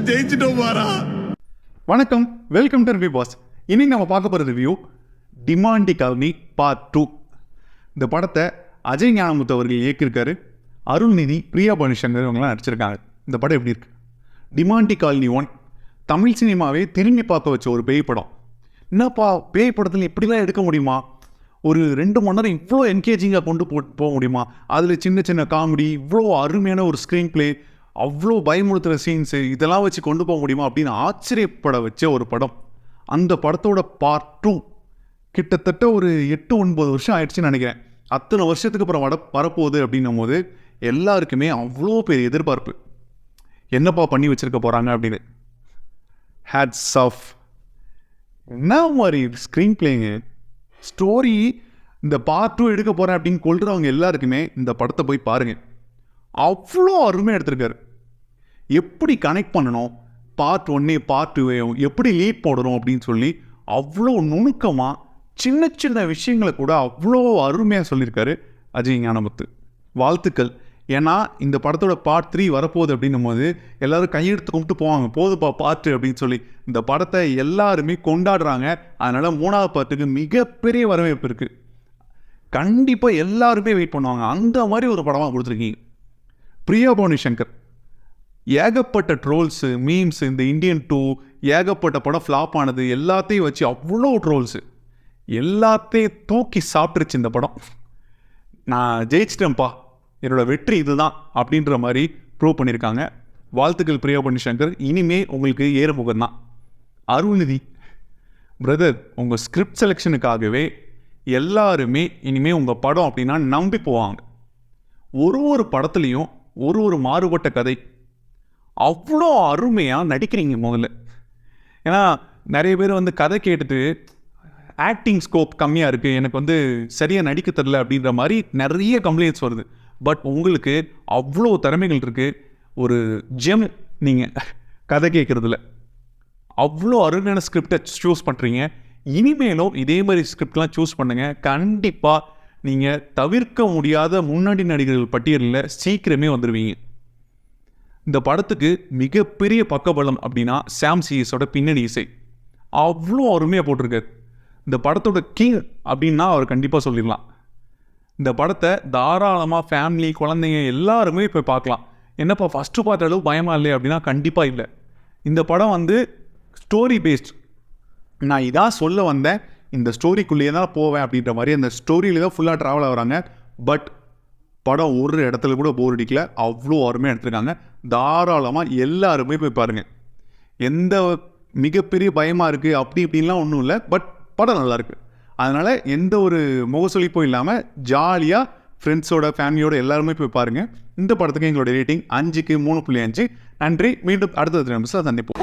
ஜெயிச்சிட்டோம் பாரா. வணக்கம், welcome to review pass. இன்னைக்கு நம்ம பார்க்க போகிற ரிவ்யூ டிமாண்டி காலனி பார்ட் 2. இந்த படத்தை அஜய் ஞானமுத்து அவர்கள் இயக்கியிருக்காரு. அருள்நிதி, பிரியா பனிஷங்கர் இவங்கெல்லாம் நடிச்சிருக்காங்க. இந்த படம் எப்படி இருக்கு? டிமாண்டி காலனி 1 தமிழ் சினிமாவே திரும்பி பார்க்க வச்ச ஒரு பேய் படம். என்னப்பா பேய் படத்தில் இப்படிலாம் எடுக்க முடியுமா? ஒரு 2 மணி நேரம் இவ்வளோ என்கேஜிங்காக கொண்டு போக முடியுமா? அதில் சின்ன சின்ன காமெடி, இவ்வளோ அருமையான ஒரு ஸ்க்ரீன் பிளே, அவ்வளோ பயமுறுத்துகிற சீன்ஸு, இதெல்லாம் வச்சு கொண்டு போக முடியுமா அப்படின்னு ஆச்சரியப்பட வச்ச ஒரு படம். அந்த படத்தோட பார்ட் 2 கிட்டத்தட்ட ஒரு 8-9 வருஷம் ஆயிடுச்சுன்னு நினைக்கிறேன். அத்தனை வருஷத்துக்கு அப்புறம் வரப்போகுது அப்படின்னும் போது எல்லாருக்குமே அவ்வளோ பெரிய எதிர்பார்ப்பு. என்னப்பா பண்ணி வச்சுருக்க போகிறாங்க அப்படின்னு. Hats off. என்ன மாதிரி ஸ்க்ரீன் பிளேங்க, ஸ்டோரி. இந்த பார்ட் 2 எடுக்க போகிறேன் அப்படின்னு கொள்கிறவங்க எல்லாருக்குமே இந்த படத்தை போய் பாருங்கள். அவ்வளோ அருமையாக எடுத்திருக்காரு. எப்படி கனெக்ட் பண்ணணும், பார்ட் 1 பார்ட் 2 எப்படி லீட் போடணும் அப்படின்னு சொல்லி அவ்வளோ நுணுக்கமாக சின்ன சின்ன விஷயங்களை கூட அவ்வளோ அருமையாக சொல்லியிருக்காரு அஜய் ஞானமுத்து. வாழ்த்துக்கள். ஏன்னா இந்த படத்தோட பார்ட் 3 வரப்போகுது அப்படின்னும் போது எல்லோரும் கையெடுத்து கும்பிட்டு போவாங்க, போதுப்பா பார்ட் அப்படின்னு சொல்லி. இந்த படத்தை எல்லாருமே கொண்டாடுறாங்க. அதனால் 3வது பார்ட்டுக்கு மிகப்பெரிய வரவேற்பு இருக்குது. கண்டிப்பாக எல்லாருமே வெயிட் பண்ணுவாங்க. அந்த மாதிரி ஒரு படமாக கொடுத்துருக்கீங்க. பிரியா பனிஷங்கர் ஏகப்பட்ட ட்ரோல்ஸு, மீம்ஸு, இந்த இந்தியன் 2 ஏகப்பட்ட படம் ஃப்ளாப் ஆனது எல்லாத்தையும் வச்சு அவ்வளோ ட்ரோல்ஸு எல்லாத்தையும் தூக்கி சாப்பிட்டுருச்சு இந்த படம். நான் ஜெயிச்சிட்டேன்ப்பா, என்னோடய வெற்றி இதுதான் அப்படின்ற மாதிரி ப்ரூவ் பண்ணியிருக்காங்க. வாழ்த்துக்கள் பிரியா பனிஷங்கர். இனிமே உங்களுக்கு ஏறுமுகம் தான். அருள்நிதி பிரதர், உங்கள் ஸ்கிரிப்ட் செலெக்ஷனுக்காகவே எல்லாருமே இனிமேல் உங்கள் படம் அப்படின்னா நம்பி போவாங்க. ஒரு படத்துலையும் ஒரு மாறுபட்ட கதை, அவ்வளோ அருமையாக நடிக்கிறீங்க முதல்ல. ஏன்னா நிறைய பேர் வந்து கதை கேட்டுட்டு ஆக்டிங் ஸ்கோப் கம்மியாக இருக்குது, எனக்கு சரியாக நடிக்க தெரில அப்படின்ற மாதிரி நிறைய கம்ப்ளைண்ட்ஸ் வருது. பட் உங்களுக்கு அவ்வளோ திறமைகள் இருக்குது. ஒரு ஜெம் நீங்கள் கதை கேட்குறதுல அவ்வளோ அருமையான ஸ்கிரிப்டை சூஸ் பண்ணுறீங்க. இனிமேலும் இதே மாதிரி ஸ்கிரிப்ட்லாம் சூஸ் பண்ணுங்கள். கண்டிப்பாக நீங்கள் தவிர்க்க முடியாத முன்னாடி நடிகர்கள் பட்டியலில் சீக்கிரமே வந்துடுவீங்க. இந்த படத்துக்கு மிகப்பெரிய பக்கபலம் அப்படின்னா சாம் சிஎஸோட பின்னணி இசை அவ்வளோ அருமையாக போட்டிருக்காரு. இந்த படத்தோட கிங் அப்படின்னா அவர் கண்டிப்பாக சொல்லிடலாம். இந்த படத்தை தாராளமாக ஃபேமிலி, குழந்தைங்க எல்லாருமே போய் பார்க்கலாம். என்னப்பா ஃபஸ்ட்டு பார்த்த அளவு பயமாக இல்லை அப்படின்னா கண்டிப்பாக இல்லை. இந்த படம் ஸ்டோரி பேஸ்ட். நான் இதான் சொல்ல வந்தேன், இந்த ஸ்டோரிக்குள்ளேயே தான் போவேன் அப்படின்ற மாதிரி அந்த ஸ்டோரியில தான் ஃபுல்லாக ட்ராவல் ஆகிறாங்க. பட் படம் ஒரு இடத்துல கூட போர் அடிக்கல. அவ்வளோ அருமையாக எடுத்துருக்காங்க. தாராளமாக எல்லாருமே போய் பாருங்கள். எந்த மிகப்பெரிய பயமாக இருக்குது அப்படி இப்படின்லாம் ஒன்றும் இல்லை. பட் படம் நல்லாயிருக்கு. அதனால் எந்த ஒரு முகசொலிப்பும் இல்லாமல் ஜாலியாக ஃப்ரெண்ட்ஸோட, ஃபேமிலியோட எல்லாருமே போய் பாருங்கள். இந்த படத்துக்கு எங்களோட ரேட்டிங் 5க்கு 3.5. நன்றி. மீண்டும் அடுத்த நிமிஷம் சந்திப்போம்.